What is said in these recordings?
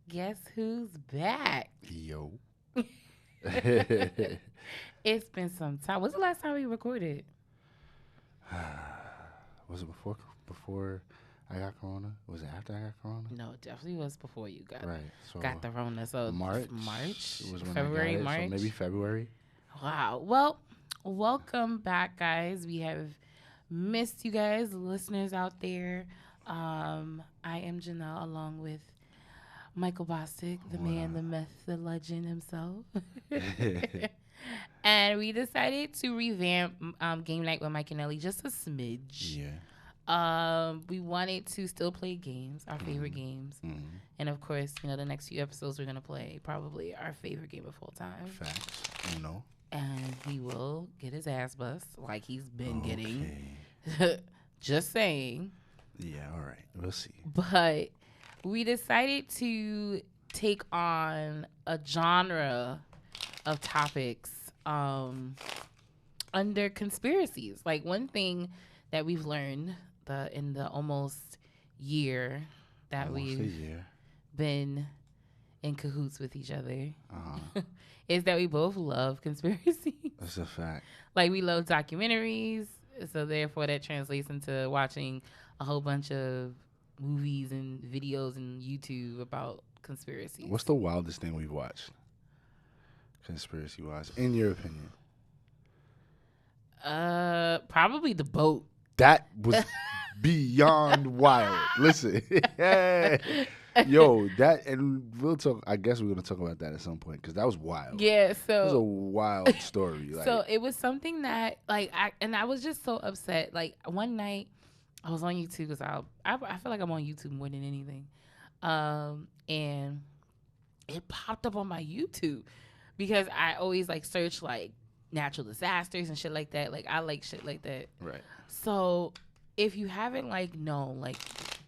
Guess who's back? Yo. It's been some time. When's the last time we recorded? Was it before I got corona? Was it after I got corona? No, it definitely was before you Right. So got the Rona. So March was when February, I got it. March. So maybe February. Wow. Well, welcome back, guys. We have missed you guys, listeners out there. I am Janelle, along with Michael Bostic, the man, the myth, the legend himself. And we decided to revamp Game Night with Mike and Nelly just a smidge. Yeah. We wanted to still play games, our favorite games. Mm-hmm. And of course, the next few episodes we're going to play probably our favorite game of all time. Facts. Uno. And he will get his ass bust like he's been getting. Okay. Just saying. Yeah, all right. We'll see. But we decided to take on a genre of topics under conspiracies. Like, one thing that we've learned in the almost year that we've been in cahoots with each other is that we both love conspiracies. That's a fact. Like, we love documentaries, so therefore that translates into watching a whole bunch of movies and videos and YouTube about conspiracies. What's the wildest thing we've watched? Conspiracy-wise, in your opinion? Probably the boat. That was beyond wild. Listen. Yo, that, and we'll talk, I guess we're going to talk about that at some point, because that was wild. Yeah, so. It was a wild story. So it was something that, like, I was just so upset. Like, one night, I was on YouTube, because I feel like I'm on YouTube more than anything. And it popped up on my YouTube, because I always, like, search, like, natural disasters and shit like that. Like, I like shit like that. Right. So if you haven't, like, known, like,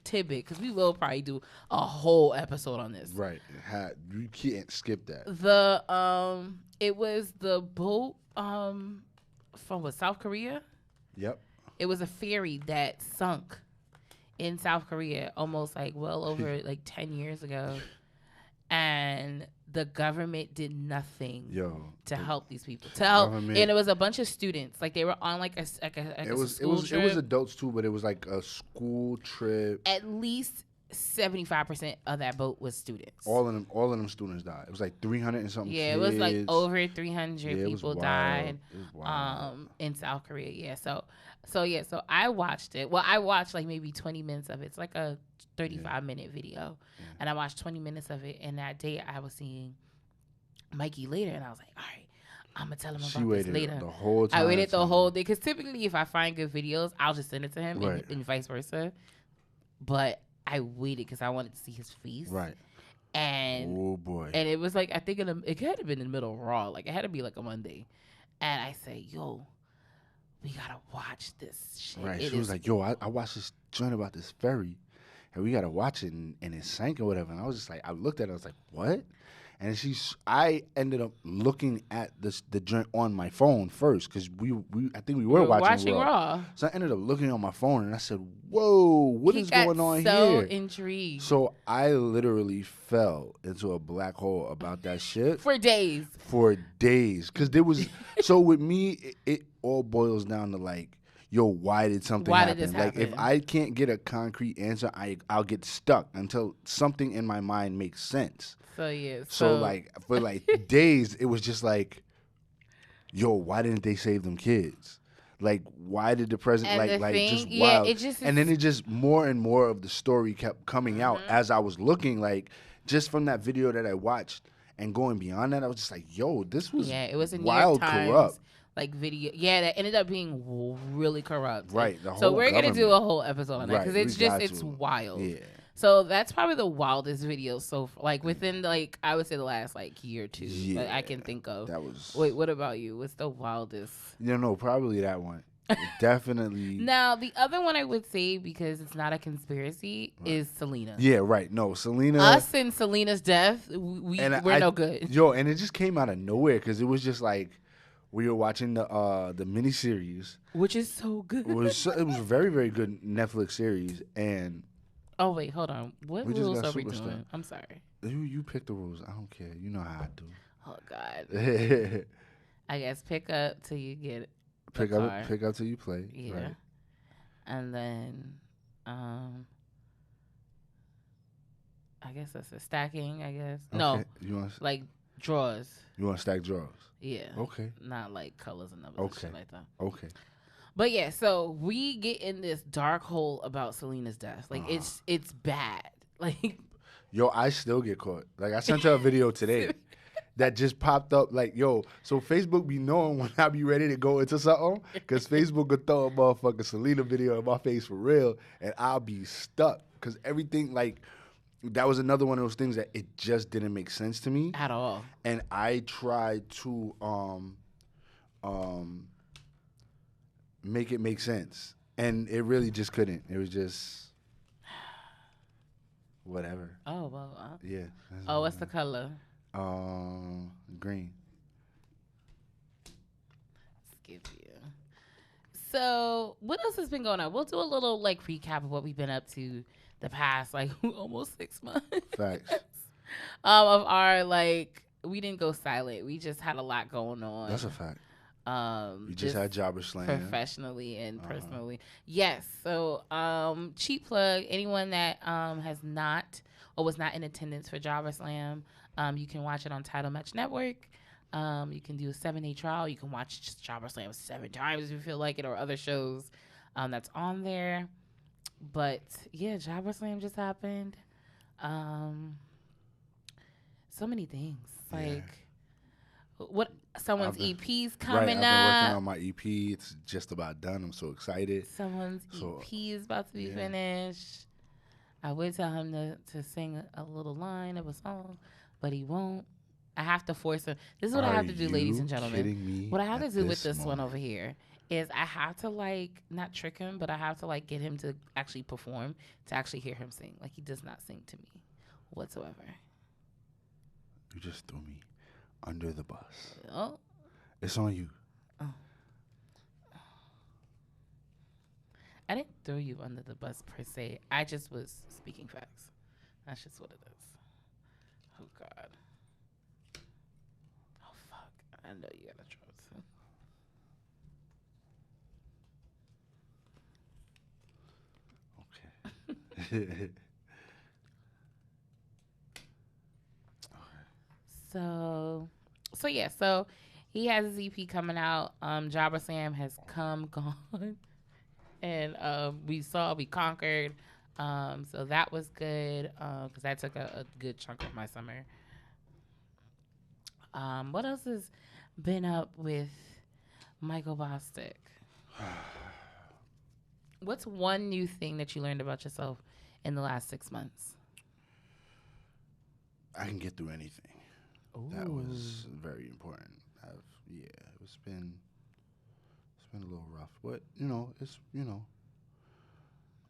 tidbit, because we will probably do a whole episode on this. Right. You can't skip that. It was the boat from South Korea. Yep. It was a ferry that sunk in South Korea almost like well over like 10 years ago. And the government did nothing to help these people. And it was a bunch of students. Like, they were on like a school trip. It was adults too, but it was like a school trip. At least 75% of that boat was students. All of them students died. It was like 300 and something. Yeah, kids. It was like over 300 people died. It was wild. In South Korea. Yeah. So I watched it. Well, I watched like maybe 20 minutes of it. It's like a 35-minute video. Yeah. And I watched 20 minutes of it. And that day I was seeing Mikey later, and I was like, all right, I'm going to tell him about this later. The whole time. I waited the whole day, because typically if I find good videos, I'll just send it to him, right. and vice versa. But I waited because I wanted to see his face. Right. And oh boy. And it was like, I think it had to been in the middle of Raw. Like, it had to be like a Monday. And I say, yo, we got to watch this shit. Right. She was like, yo, I watched this joint about this ferry, and we got to watch it, and it sank or whatever. And I was just like, I looked at it, I was like, what? And I ended up looking at the joint on my phone first, because I think we were watching Raw. So I ended up looking on my phone, and I said, whoa, what is going on here? So intrigued. So I literally fell into a black hole about that shit. For days. Because there was, so with me, it all boils down to like, yo, why did something happen? Did this happen? Like, if I can't get a concrete answer, I'll get stuck until something in my mind makes sense. So yeah. So like, for like days, it was just like, yo, why didn't they save them kids? Like, why did the president just wild? And then it just more and more of the story kept coming out as I was looking. Like, just from that video that I watched and going beyond that, I was just like, yo, this was it was in wild, New York Times, corrupt. like video. Yeah, that ended up being really corrupt. Right. So we're gonna do a whole episode on that, because it's wild. Yeah. So that's probably the wildest video. So like within like, I would say the last like year or two that I can think of. That was. Wait, what about you? What's the wildest? No, probably that one. Definitely. Now the other one I would say, because it's not a conspiracy, is Selena. Yeah, right. No, Selena. Us and Selena's death, we're no good. Yo, and it just came out of nowhere, because it was just like, we were watching the miniseries, which is so good. It was a very, very good Netflix series, and Oh wait, hold on. What We just rules got are we superstar. doing? I'm sorry. You pick the rules. I don't care. You know how I do. Oh God. I guess pick up till you get a card. Pick up till you play. Yeah. Right. And then, I guess that's a stacking. I guess no, You want like drawers. You want to stack drawers? Yeah. Okay. Not like colors and numbers. Okay. And shit like that. Okay. But yeah, so we get in this dark hole about Selena's death. Like it's bad. Like, yo, I still get caught. Like I sent her a video today that just popped up. Like, yo, so Facebook be knowing when I be ready to go into something, because Facebook could throw a motherfucking Selena video in my face for real, and I'll be stuck because everything like. That was another one of those things that it just didn't make sense to me at all. And I tried to make it make sense, and it really just couldn't. It was just whatever. Oh well. Yeah. Oh, what's the color? Green. Let's give you. So, what else has been going on? We'll do a little like recap of what we've been up to the past like almost 6 months. Facts. Of our like, we didn't go silent. We just had a lot going on. That's a fact. We just had Jobber Slam. Professionally and personally. Yes. So, cheap plug, anyone that has not or was not in attendance for Jobber Slam, you can watch it on Title Match Network. You can do a 7-day trial. You can watch just Jobber Slam 7 times if you feel like it, or other shows that's on there. But yeah, Jobber Slam just happened. So many things. Like what someone's EP's coming up. I've been working on my EP. It's just about done. I'm so excited. Someone's EP is about to be finished. I would tell him to sing a little line of a song, but he won't. I have to force him. This is what I have to do, ladies and gentlemen. What I have to do with this one over here is I have to like not trick him, but I have to like get him to actually perform, to actually hear him sing. Like, he does not sing to me whatsoever. You just threw me under the bus. Oh, it's on you. Oh. I didn't throw you under the bus per se. I just was speaking facts. That's just what it is. Oh God. Oh fuck. I know you got a trouble. So yeah, so he has his EP coming out. Jobber Sam has gone, and we conquered. So that was good, because that took a good chunk of my summer. What else has been up with Michael Bostic? What's one new thing that you learned about yourself in the last 6 months? I can get through anything. Ooh. That was very important. It's been a little rough, but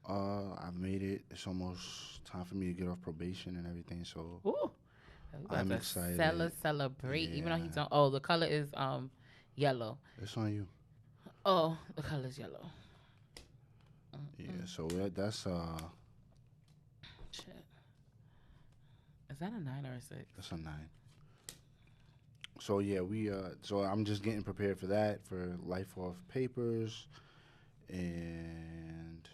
I've made it. It's almost time for me to get off probation and everything. So I'm excited. Celebrate, even though he don't. Oh, the color is yellow. It's on you. Oh, the color is yellow. Yeah, so that's shit. Is that a 9 or a 6? That's a 9. So yeah, so I'm just getting prepared for that, for Life Off Papers, and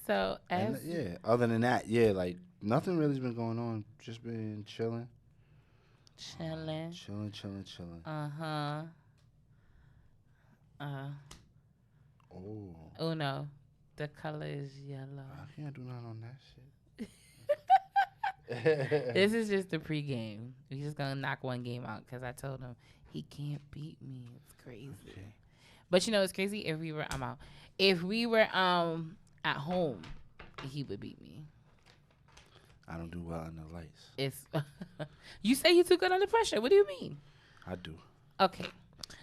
So other than that, like nothing really's been going on. Just been chilling. Chilling. Oh no, the color is yellow. I can't do nothing on that shit. This is just the pregame. We just gonna knock one game out because I told him he can't beat me. It's crazy. Okay. But it's crazy. If we were at home, he would beat me. I don't do well under lights. It's you say you too good under pressure. What do you mean? I do. Okay.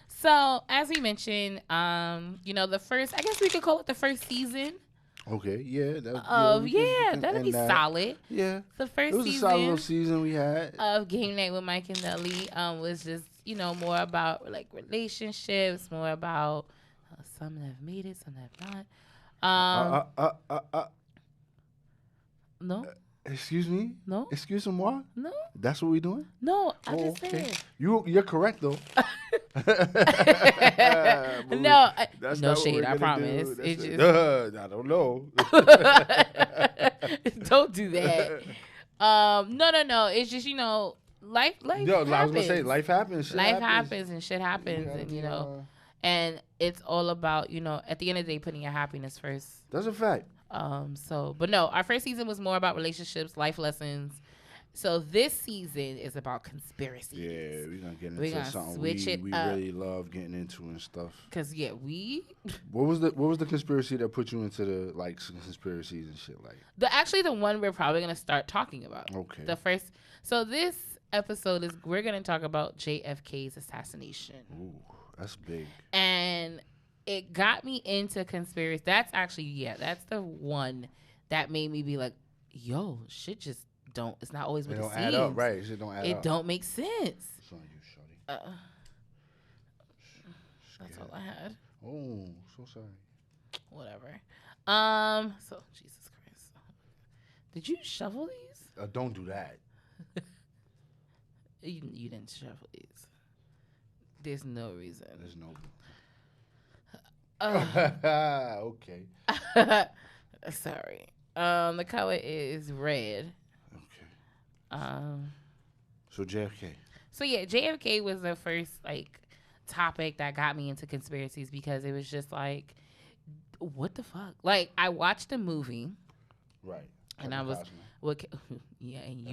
So as we mentioned, the first, I guess we could call it the first season. Okay, yeah. That'd be solid. Yeah. The first season. It was a solid little season we had. Of Game Night with Mike and Nelly was just more about like relationships, more about some have made it, some have not. No. Excuse me? No. Excuse-moi? No. That's what we doing? No, I just said. You're correct though. No, that's no not shade. what I we're gonna promise. do. It just I don't know. don't do that. No. It's just life. Yo, happens. I was gonna say life happens. Shit Life happens. happens and shit happens, and and it's all about at the end of the day putting your happiness first. That's a fact. But no, our first season was more about relationships, life lessons. So this season is about conspiracies. Yeah, we're gonna get into something we really love getting into and stuff. Cause What was the conspiracy that put you into the like conspiracies and shit like? The one we're probably gonna start talking about. Okay. So this episode we're gonna talk about JFK's assassination. Ooh, that's big. And it got me into conspiracy. That's the one that made me be like, yo, shit just don't. It's not always what it seems. Add up, right? Shit don't add up. It don't make sense. It's on you, shorty. That's all I had. Oh, so sorry. Whatever. So Jesus Christ, did you shuffle these? Don't do that. You didn't shuffle these. There's no reason. There's no. Okay. Sorry. The color is red. So JFK. So yeah, JFK was the first topic that got me into conspiracies because it was just like, what the fuck? Like I watched the movie, right? And Kevin I was Costner. yeah, and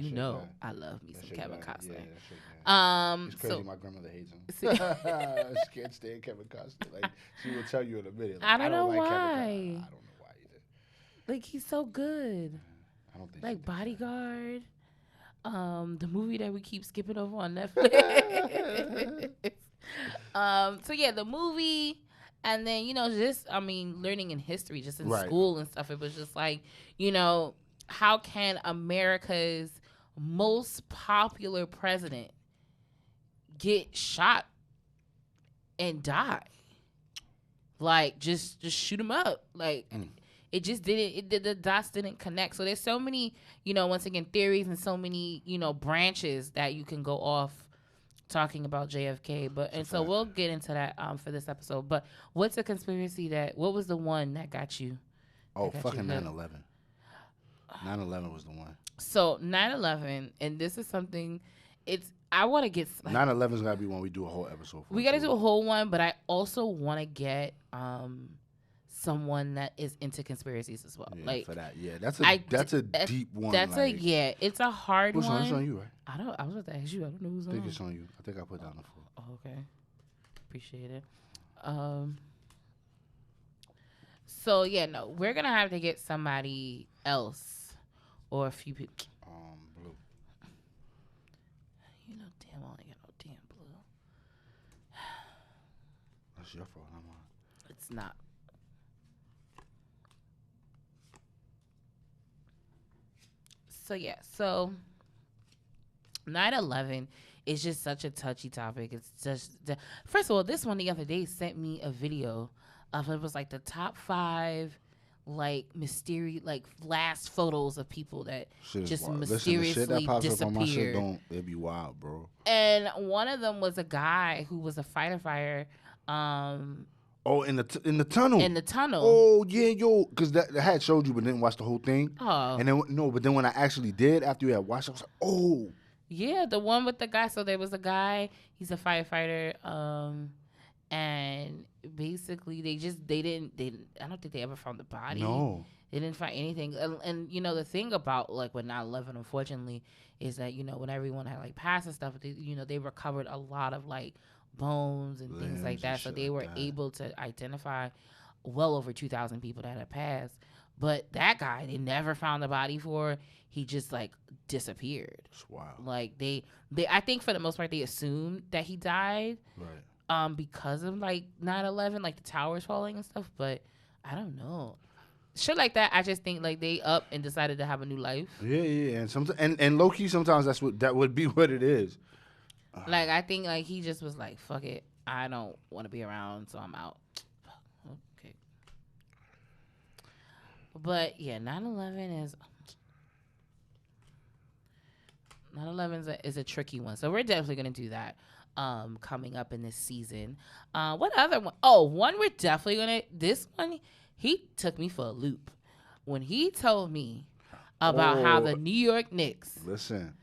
I love me some Kevin Costner. Yeah, it's crazy. My grandmother hates him. She can't stand Kevin Costner. Like she will tell you in a minute. Like, I don't know like why. I don't know why either. Like he's so good. I don't think like so. Bodyguard. The movie that we keep skipping over on Netflix. So yeah, the movie, and then learning in history, just in school and stuff. It was just like, how can America's most popular president get shot and die? Like just shoot him up, like. It just didn't. The dots didn't connect. So there's so many, once again, theories and so many, branches that you can go off talking about JFK. So we'll get into that for this episode. But what's a conspiracy what was the one that got you? Oh, fucking 9/11. 9/11 was the one. So 9/11, and this is something. I want to get 9/11's gotta be one we do a whole episode for. We gotta do a whole one, but I also want to get someone that is into conspiracies as well. Yeah, like for that, yeah, that's a deep one. It's a hard one. It's on you, right? I was about to ask you. I don't know who's on. I think it's on you. I think I put down the floor. Oh, okay, appreciate it. So yeah, no, we're gonna have to get somebody else or a few people. Blue. Damn, I only got no damn blue. That's your fault, not mine. It's not. So 9/11 is just such a touchy topic. It's just first of all, this one the other day sent me a video of it was like the top 5 mysterious last photos of people that just mysteriously disappeared. It'd be wild, bro. And one of them was a guy who was a fighter. Oh, in the tunnel. In the tunnel. Oh yeah, yo, because that had showed you, but didn't watch the whole thing. Oh. And then but then when I actually did, after you had watched, I was like, oh. Yeah, the one with the guy. So there was a guy. He's a firefighter. And basically they didn't. I don't think they ever found the body. No. They didn't find anything. And the thing about with 9/11, unfortunately, is that when everyone had passed and stuff, they recovered a lot of bones and things like that, so they were able to identify well over 2,000 people that had passed. But that guy, they never found the body for. He just disappeared. Wow. They I think for the most part they assumed that he died, right? Because of 9/11, the towers falling and stuff. But I don't know, shit like that. I just think they up and decided to have a new life. Yeah, and and low key sometimes that would be what it is. Like, I think, like, he just was like, fuck it. I don't want to be around, so I'm out. Okay. But, yeah, 9/11 is... 9/11 is a tricky one. So we're definitely going to do that coming up in this season. What other one? Oh, one we're definitely going to... This one, he took me for a loop. When he told me about how the New York Knicks... Listen...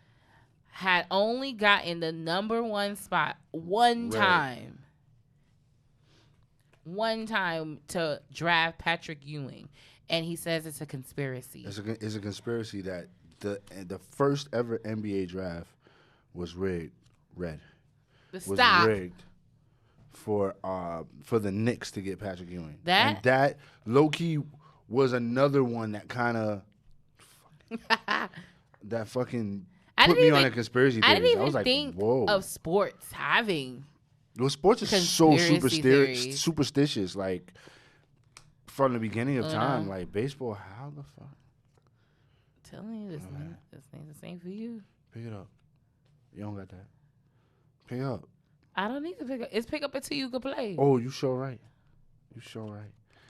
had only gotten the number 1 spot one time to draft Patrick Ewing, and he says it's a conspiracy. It's a conspiracy that the first ever NBA draft was rigged. Was rigged for the Knicks to get Patrick Ewing. That low key was another one that kind of that fucking. Put me on a conspiracy theory. I didn't even was like, think whoa. of sports having. Well, sports is so superstitious. Like from the beginning of time, like baseball. How the fuck? I'm telling you, this ain't the same for you. Pick it up. You don't got that. Pick it up. I don't need to pick up. It's pick up until you can play. Oh, you sure right.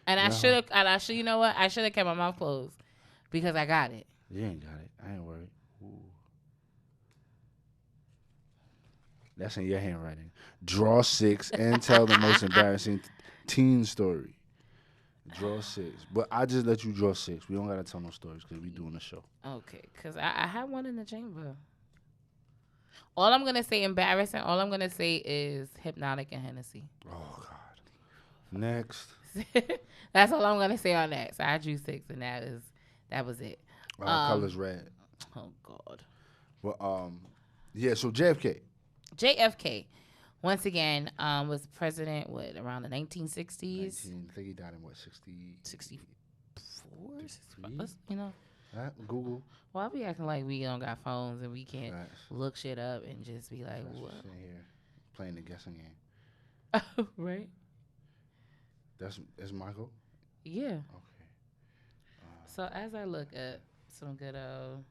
And I should have. And I should. You know what? I should have kept my mouth closed because I got it. You ain't got it. I ain't worried. Ooh. That's in your handwriting. Draw 6 and tell the most embarrassing teen story. Draw 6. But I just let you draw 6. We don't got to tell no stories because we doing the show. Okay. Because I have one in the chamber. All I'm going to say embarrassing, all I'm going to say is Hypnotic and Hennessy. Oh, God. Next. That's all I'm going to say on that. So I drew 6 and that was it. Color's red. Oh, God. Well, yeah, so JFK, once again, was president, around the 1960s? I think he died in, 64? 63? You know? Google. Well, I'll be acting like we don't got phones and we can't look shit up and just be like, what? Here, playing the guessing game. Right? That's Michael? Yeah. Okay. So as I look at some good old...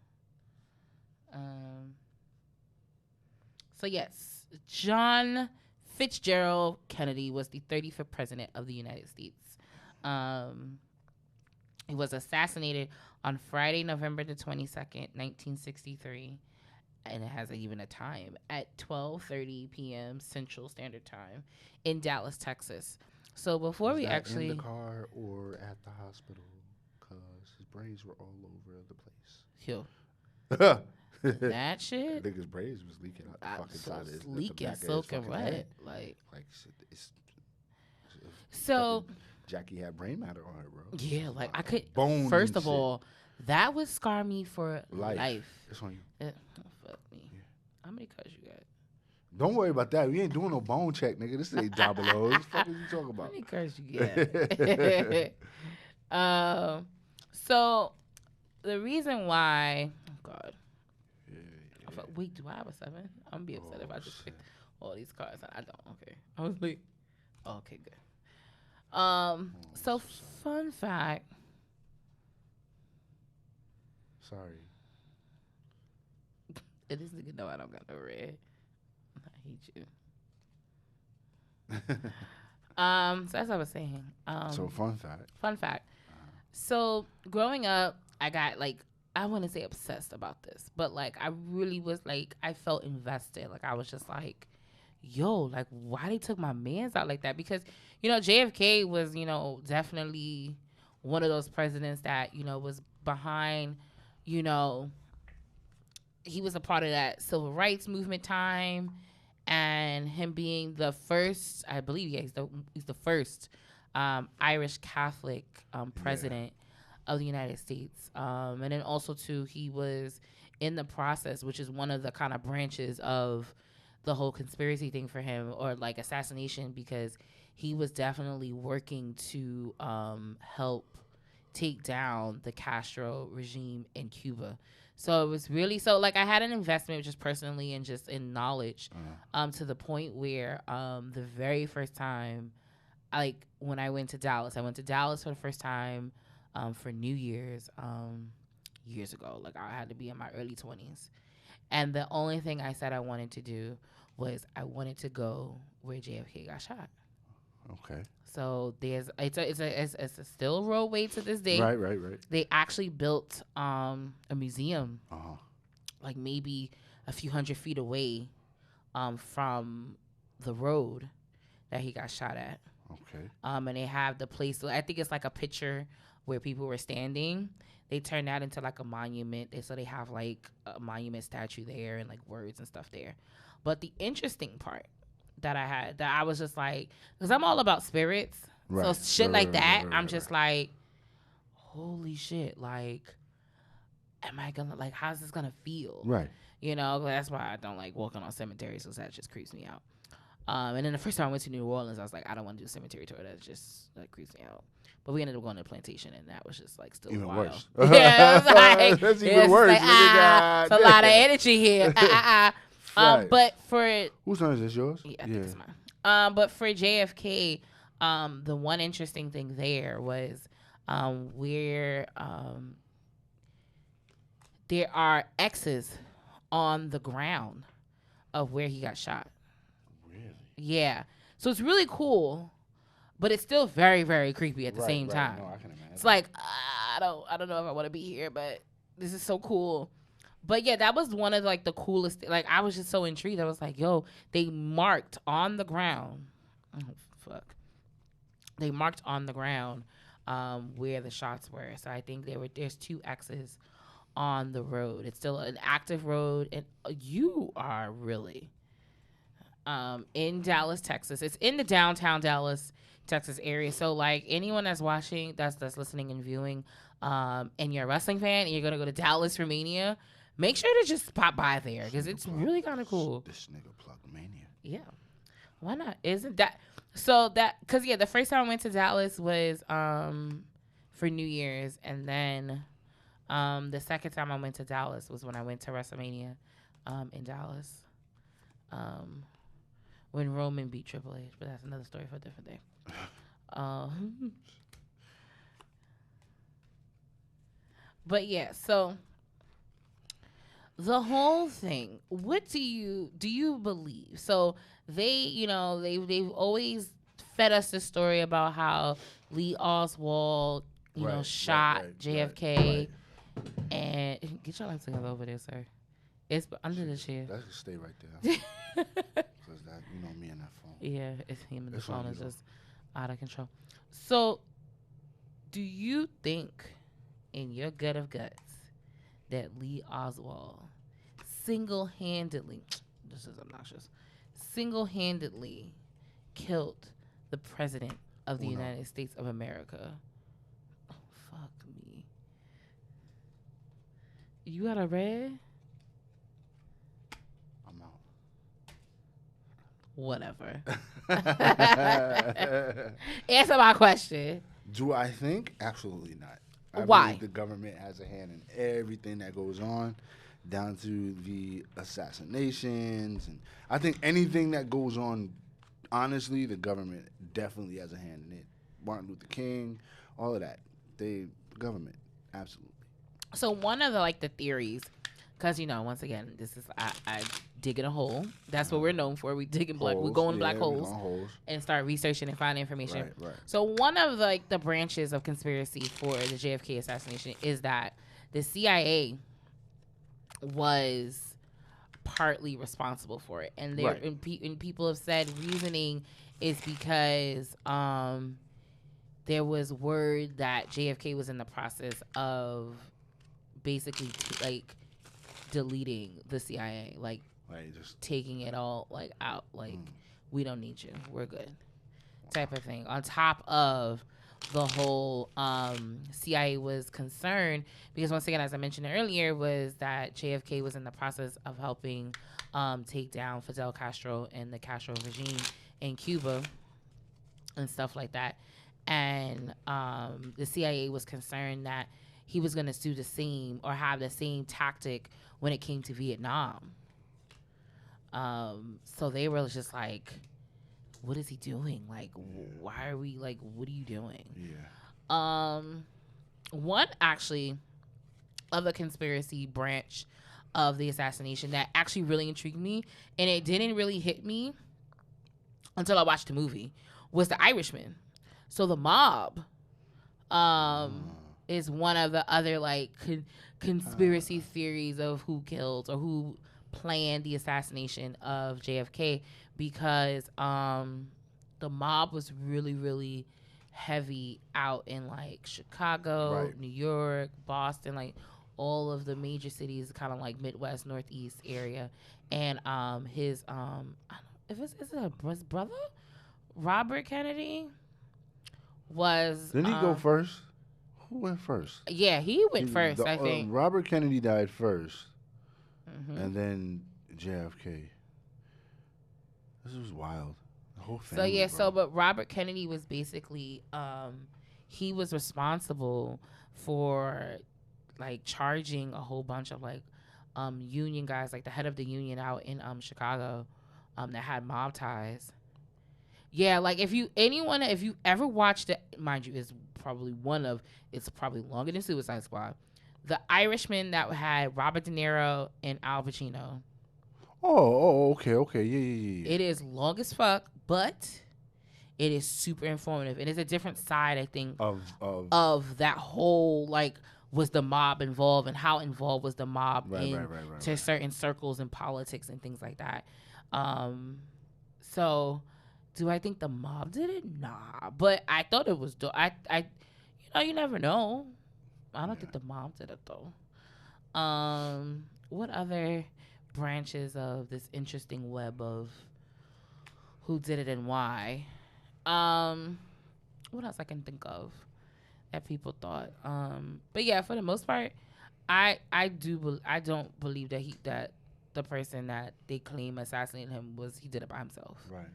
So, yes, John Fitzgerald Kennedy was the 35th president of the United States. He was assassinated on Friday, November the 22nd, 1963. And it has even a time at 12:30 p.m. Central Standard Time in Dallas, Texas. So before we actually... in the car or at the hospital? Because his brains were all over the place. Yo. That shit. I think his brains was leaking out the fucking side of his leaking, soaking wet. Like it's so. Jackie had brain matter on her, bro. Yeah, like I could. Bones first of all, that would scar me for life. It's on you. Fuck me. Yeah. How many cuts you got? Don't worry about that. We ain't doing no bone check, nigga. This ain't Jabba. What the fuck are you talking about? How many cuts you got? So the reason why, oh God. Wait, do I have a 7? I'm gonna be upset if I just pick all these cards. I don't. Okay. I was like, okay, good. So fun fact. Sorry. This nigga know I don't got no red. I hate you. So that's what I was saying. So fun fact. Fun fact. So growing up, I got like, I wouldn't say obsessed about this, but like I really was like, I felt invested. Like I was just like, yo, like why they took my mans out like that? Because, you know, JFK was, you know, definitely one of those presidents that, you know, was behind, you know, he was a part of that civil rights movement time, and him being the first, I believe, yeah, he's the first Irish Catholic president of the United States. And then also, too, he was in the process, which is one of the kind of branches of the whole conspiracy thing for him, or like assassination, because he was definitely working to help take down the Castro regime in Cuba. So it was really, so like I had an investment just personally and just in knowledge to the point where the very first time, like when I went to Dallas for the first time for New Year's years ago. Like I had to be in my early 20s. And the only thing I said I wanted to do was I wanted to go where JFK got shot. Okay. So it's a still roadway to this day. Right. They actually built a museum, Uh-huh. like maybe a few 100 feet away, from the road that he got shot at. Okay. And they have the place. I think it's like a picture where people were standing. They turned that into like a monument. So they have like a monument statue there and like words and stuff there. But the interesting part that I was just like, because I'm all about spirits. Right. So shit like that, right, I'm just like, holy shit, like, am I gonna, like, how's this gonna feel? Right. You know, that's why I don't like walking on cemeteries, because that just creeps me out. And then the first time I went to New Orleans, I was like, I don't want to do a cemetery tour. That creeps me out. But we ended up going to the plantation, and that was just like still even wild. worse. Yeah, it was like, that's even worse. Like, it's a lot of energy here. But for whose turn is this? Yours? Yeah, I think it's mine. But for JFK, the one interesting thing there was where there are X's on the ground of where he got shot. Really? Yeah. So it's really cool, but it's still very, very creepy at the same time. No, I can imagine. It's like, I don't know if I want to be here, but this is so cool. But yeah, that was one of like the coolest. Like, I was just so intrigued. I was like, yo, they marked on the ground. Oh, fuck. They marked on the ground where the shots were. So I think there's 2 X's on the road. It's still an active road, and you are really in Dallas, Texas. It's in the downtown Dallas, Texas area. So like anyone that's watching, that's listening and viewing, and you're a wrestling fan and you're gonna go to Dallas for Mania, make sure to just pop by there because it's really kind of cool. This nigga plugged Mania. Yeah, why not? Isn't that so? That because the first time I went to Dallas was for New Year's, and then the second time I went to Dallas was when I went to WrestleMania in Dallas. When Roman beat Triple H, but that's another story for a different day. But yeah, so the whole thing. What do you believe? So they've always fed us this story about how Lee Oswald shot JFK, and get your life together over there, sir. It's under the chair. That should stay right there. Because that, me and that phone. Yeah, it's him and the phone is just out of control. So, do you think, in your gut of guts, that Lee Oswald single-handedly, this is obnoxious, single-handedly killed the president of the United States of America? Oh, fuck me. You got a red? I'm out. Whatever. Answer my question. Do I think? Absolutely not. I Why? believe the government has a hand in everything that goes on, down to the assassinations, and I think anything that goes on, honestly, the government definitely has a hand in it. Martin Luther King, all of that. The government, absolutely. So one of the theories, because once again, this is I dig in a hole. That's what we're known for. We dig in we go in black holes and start researching and finding information. Right. So one of the branches of conspiracy for the JFK assassination is that the CIA was partly responsible for it, and and people have said reasoning is because there was word that JFK was in the process of basically deleting the CIA, just taking it all out, we don't need you, we're good, type of thing. On top of the whole CIA was concerned because, once again, as I mentioned earlier, was that JFK was in the process of helping take down Fidel Castro and the Castro regime in Cuba and stuff like that. And the CIA was concerned that he was going to do the same or have the same tactic when it came to Vietnam. So they were just like, what is he doing? Why are we what are you doing? Yeah. One actually of a conspiracy branch of the assassination that actually really intrigued me, and it didn't really hit me until I watched the movie, was The Irishman. So the mob is one of the other like conspiracy theories of who killed or who planned the assassination of JFK, because the mob was really, really heavy out in like Chicago, Right. New York, Boston, like all of the major cities, kind of like Midwest, Northeast area. And his I don't, if it's, is it his brother, Robert Kennedy, was Didn't he go first? Who went first? yeah, he went first, I think. Robert Kennedy died first, Mm-hmm. and then JFK. This was wild. The whole So family. yeah, bro. but Robert Kennedy was basically he was responsible for like charging a whole bunch of like union guys, like the head of the union out in Chicago, that had mob ties. Yeah, like if you ever watched it, mind you, it's probably longer than Suicide Squad. The Irishman that had Robert De Niro and Al Pacino. Okay, yeah. It is long as fuck, but it is super informative, and it's a different side, I think, of that whole like, was the mob involved, and how involved was the mob to certain circles and politics and things like that. So do I think the mob did it? Nah, but I thought it was you never know. I don't think the mob did it though. What other branches of this interesting web of who did it and why? What else I can think of that people thought? But yeah, for the most part, I don't believe that the person that they claim assassinated him he did it by himself. Right.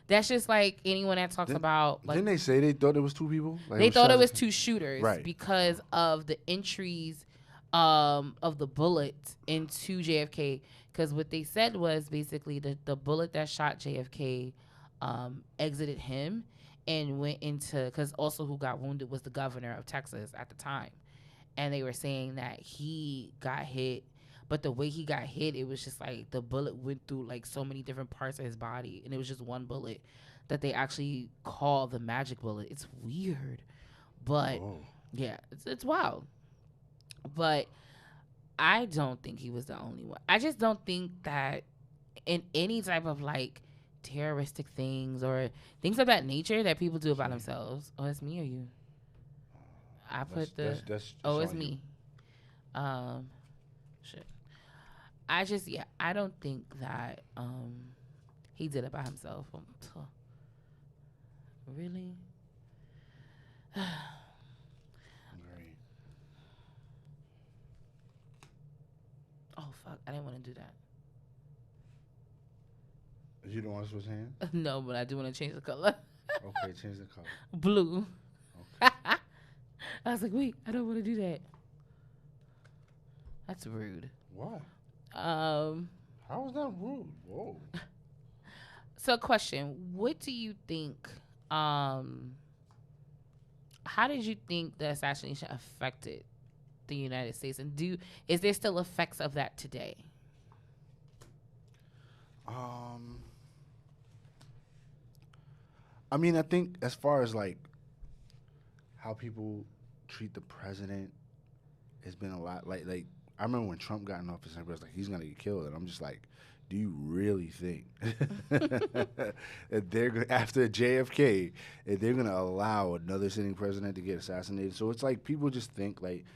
That's just like anyone that talks about like. Didn't they say they thought it was two people? Like they thought it was two shooters, right, because of the entries of the bullet into JFK. Because what they said was basically the bullet that shot JFK exited him and went into, because also who got wounded was the governor of Texas at the time. And they were saying that he got hit, but the way he got hit, it was just like the bullet went through like so many different parts of his body, and it was just one bullet that they actually call the magic bullet. It's weird, but yeah, it's wild. But I don't think he was the only one. I just don't think that in any type of like terroristic things or things of that nature that people do about themselves. Oh, it's me or you? I put that's it's me. Shit. I don't think that he did it by himself. Really? Great. Oh fuck! I didn't want to do that. You don't want to switch hands? No, but I do want to change the color. Okay, change the color. Blue. Okay. I was like, wait, I don't want to do that. That's rude. Why? How is that rude? Whoa. So, question: what do you think? How did you think the assassination affected the United States, and is there still effects of that today? I mean, I think as far as like how people treat the president, it's been a lot. Like I remember when Trump got in office, everybody was like, he's gonna get killed, and I'm just like, do you really think that they're after JFK, that they're gonna allow another sitting president to get assassinated? So it's like people just think like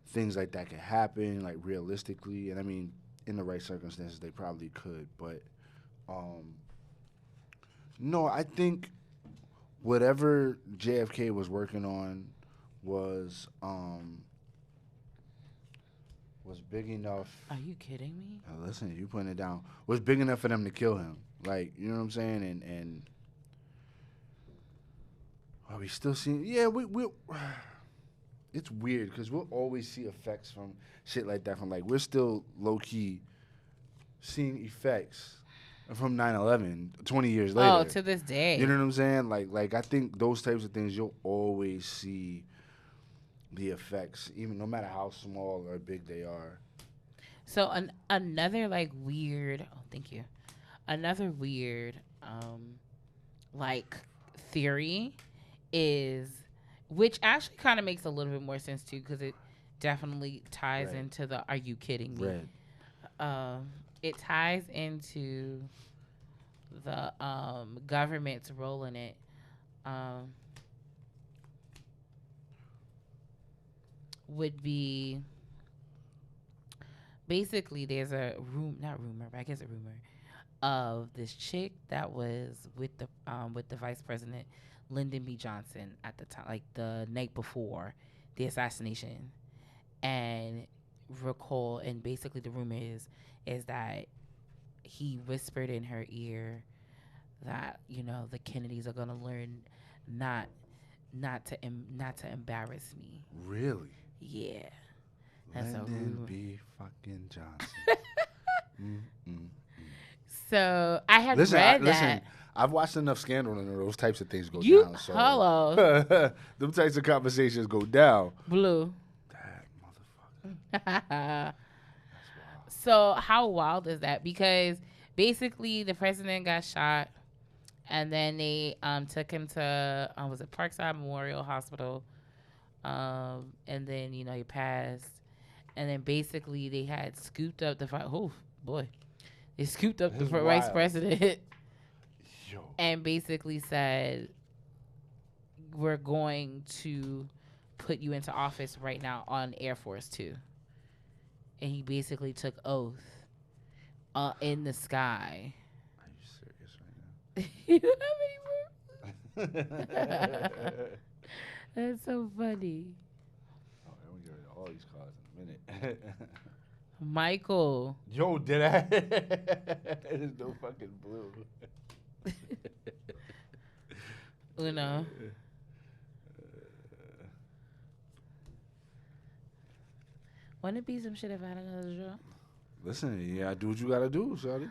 things like that could happen, like realistically, and I mean, in the right circumstances, they probably could, but no, I think whatever JFK was working on was big enough. Are you kidding me? Listen, you putting it down. Was big enough for them to kill him. Like, you know what I'm saying? And are we still seeing? Yeah, we it's weird because we'll always see effects from shit like that. From like, we're still low key seeing effects from 9/11 20 years later. Oh, to this day. You know what I'm saying? Like I think those types of things you'll always see the effects, even no matter how small or big they are. So another like weird. Oh, thank you. Another weird like theory is, which actually kind of makes a little bit more sense too, because it definitely ties Red. into the "Are you kidding me?" Red. It ties into the government's role in it. Um, would be basically there's a not rumor, but I guess a rumor of this chick that was with the vice president Lyndon B. Johnson at the time, like the night before the assassination, and recall. And basically, the rumor is that he whispered in her ear that the Kennedys are gonna learn not not to embarrass me. Really? Yeah, that's a Lyndon rumor. B. fucking Johnson. Mm-mm. So I had Listen, read listen. that. I've watched enough Scandal and those types of things go You down. So hello them types of conversations go down. Blue. That motherfucker. That's wild. So how wild is that? Because basically the president got shot, and then they took him to was it Parkside Memorial Hospital, and then he passed, and then basically they had scooped up the oh boy, they scooped up the This is vice wild. president Yo. and basically said, we're going to put you into office right now on Air Force Two. And he basically took oath in the sky. Are you serious You have any more? That's so funny. Oh, I'm gonna get rid of all these cards in a minute. Michael. Yo, did I? There's no fucking blue. Uno. Wouldn't it be some shit if I had another draw? Listen, yeah, do what you gotta do, shawty.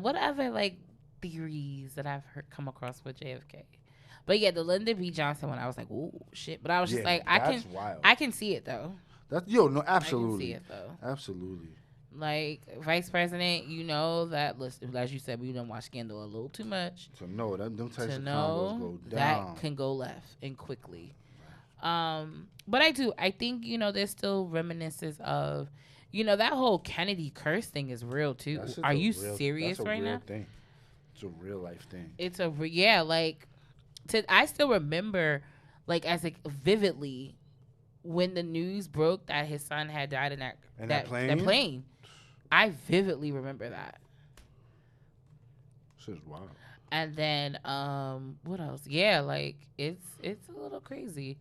What other like theories that I've come across with JFK? But yeah, the Lyndon B. Johnson one, I was like, ooh, shit. But I was just like, that's wild. I can see it though. No, absolutely. I can see it though. Absolutely. Like vice president, that listen, as you said, we don't watch Scandal a little too much. So no, them types To of combos know go down. that can go left and quickly. But I think there's still reminiscences of, that whole Kennedy curse thing is real too. Are you serious right now? Thing. It's a real life thing. It's I still remember, like as vividly, when the news broke that his son had died in that plane. I vividly remember that. This is wild. And then what else? Yeah, like it's a little crazy.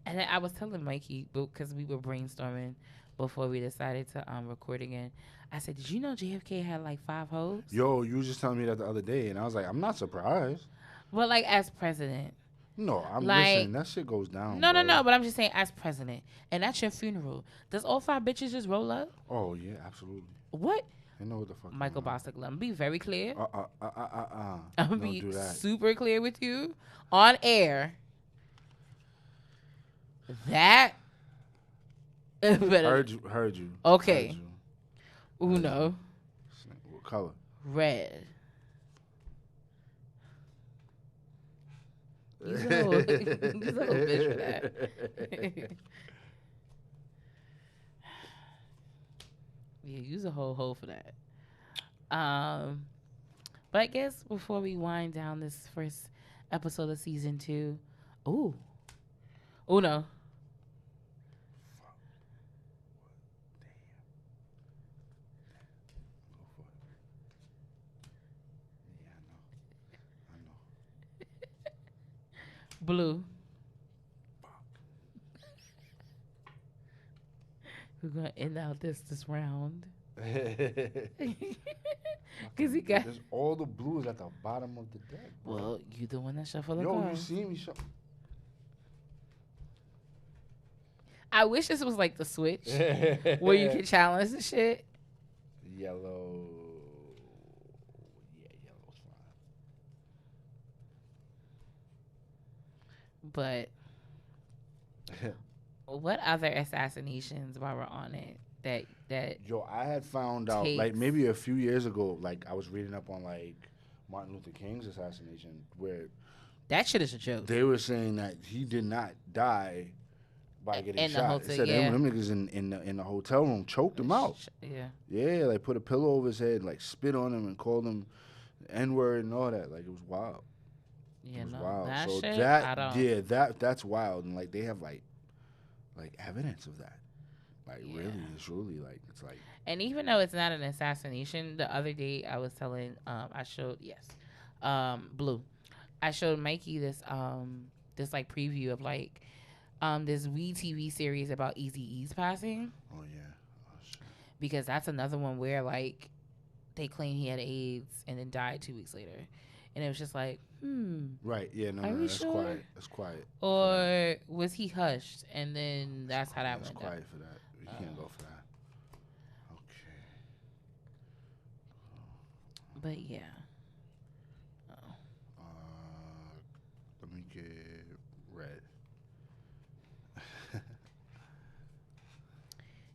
And then I was telling Mikey, because we were brainstorming before we decided to record again. I said, "Did you know JFK had like 5 hoes?" Yo, you was just telling me that the other day, and I was like, I'm not surprised. Well, like as president. No, I'm like, listening. That shit goes down. No, bro. no. But I'm just saying, as president, and at your funeral, does all 5 bitches just roll up? Oh yeah, absolutely. What? I know what the fuck. Michael Bostic, let me be very clear. I'm I'm gonna be super clear with you on air. That heard you. Okay. Heard you. Uno. What color? Red. He's a whole bitch for that. Yeah, use a whole hoe for that. But I guess before we wind down this first episode of season 2, Uno. Blue. We're gonna end out this round. Cause he got There's all the blues at the bottom of the deck. Bro. Well, you the one that shuffled the Yo, cards. you see me shuffle. I wish this was like the Switch, where you can challenge the shit. Yellow. Yeah, yellow's fine. But what other assassinations while we're on it? that Yo, I had found out like takes. maybe a few years ago. Like I was reading up on like Martin Luther King's assassination, where That shit is a joke. they were saying that he did not die by getting In the shot. It hotel, said yeah. them niggas in the hotel room choked him out. Yeah. Yeah, like put a pillow over his head, like spit on him and called him N word and all that. Like it was wild. Yeah, It was no, wild. that So shit, that I don't. yeah, that's wild. And like they have like evidence of that. Like really, it's really like it's like And even though it's not an assassination, the other day I was telling, I showed Blue, I showed Mikey this like preview of like this WeTV series about Eazy-E's passing, oh yeah. Oh, shit. because that's another one where like they claim he had AIDS and then died 2 weeks later, and it was just like, Right, yeah, no, Are no, we that's sure? quiet. That's quiet. or was he hushed, and then that's how that That's went down. quiet for that. You can't go for that. Okay. But yeah. Let me get red.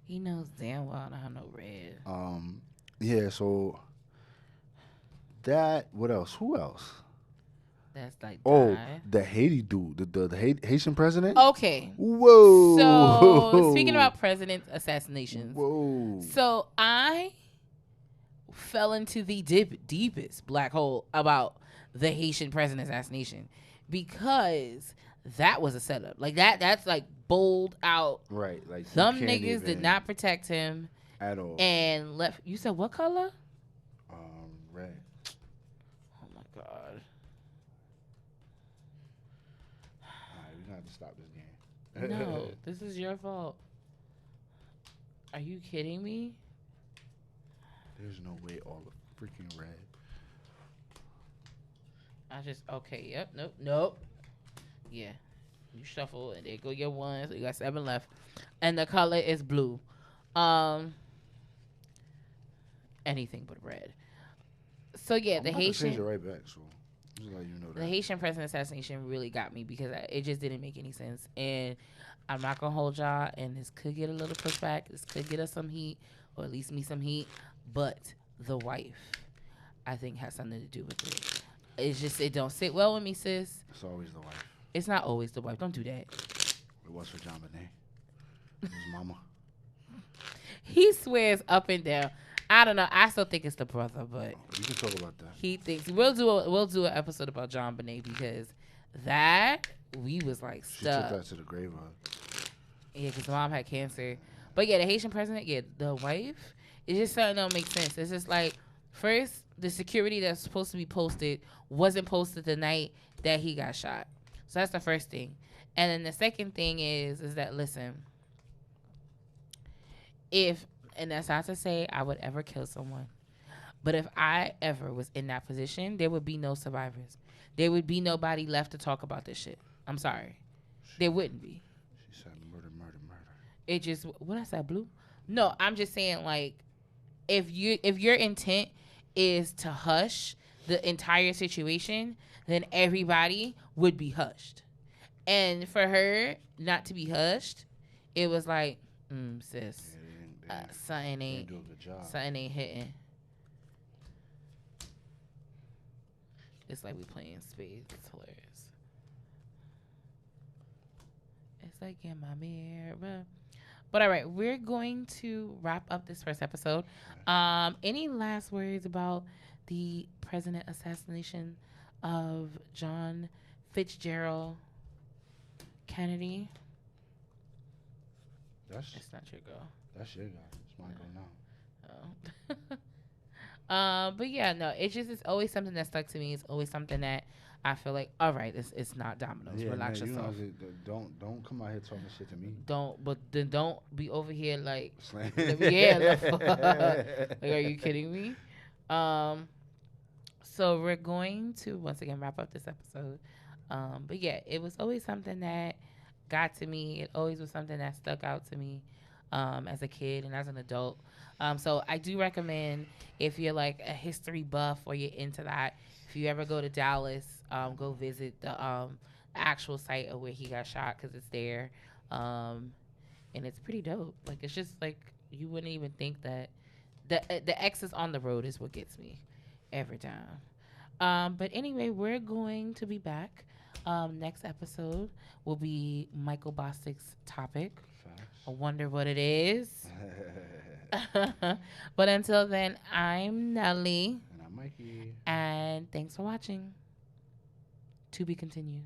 He knows damn well I don't have no red. Yeah, so that, what else? Who else? That's like Oh, died. the Haiti dude, the Haitian president? Okay. Whoa. So speaking about president assassinations. Whoa. So I fell into the deepest black hole about the Haitian president assassination, because that was a setup. Like that's like bold out. Right, like you Some can't niggas did even not protect him at all. and left. You said what color? Red. Oh my god. All right, we're gonna have to stop this game. No, this is your fault. Are you kidding me? There's no way all the freaking red. Okay, yep, nope. Yeah. You shuffle and there go your ones. So you got 7 left. And the color is blue. Anything but red. So yeah, I'm the about to change it Haitian right back, so just let you know that. the Haitian president assassination really got me, because it just didn't make any sense. And I'm not gonna hold y'all, and this could get a little pushback. This could get us some heat, or at least me some heat. But the wife, I think, has something to do with it. It's just, it don't sit well with me, sis. It's always the wife. It's not always the wife. Don't do that. It was for John Bonet. His mama. He swears up and down. I don't know. I still think it's the brother, but We can talk about that. he thinks we'll do an episode about John Bonet, because that we was like She took stuck. that to the grave. Yeah, because mom had cancer. But yeah, the Haitian president, yeah, the wife, it's just something that don't make sense. It's just like, first, the security that's supposed to be posted wasn't posted the night that he got shot. So that's the first thing. And then the second thing is that, listen, and that's not to say I would ever kill someone, but if I ever was in that position, there would be no survivors. There would be nobody left to talk about this shit. I'm sorry. There wouldn't be. She said murder, murder, murder. It just, what I said, blue? No, I'm just saying, like, if your intent is to hush the entire situation, then everybody would be hushed. And for her not to be hushed, it was like, sis, something They do a good job. something ain't hitting. It's like we playing spades. It's hilarious. It's like in my mirror. But all right, we're going to wrap up this first episode. Any last words about the president assassination of John Fitzgerald Kennedy? That's It's not your girl. That's your guy. It's my girl now. But yeah, no, it's always something that stuck to me. It's always something that I feel like, all right, it's not dominoes. Yeah, Relax man, yourself. Don't come out here talking shit to me. Don't be over here like, Slam. like, are you kidding me? So we're going to once again wrap up this episode. But yeah, it was always something that got to me. It always was something that stuck out to me as a kid and as an adult. So I do recommend, if you're like a history buff or you're into that, if you ever go to Dallas, go visit the actual site of where he got shot, because it's there. And it's pretty dope. Like, it's just like you wouldn't even think that the exes on the road is what gets me every time. But anyway, we're going to be back. Next episode will be Michael Bostic's topic. I wonder what it is. But until then, I'm Nelly. And I'm Mikey. And thanks for watching. To be continued.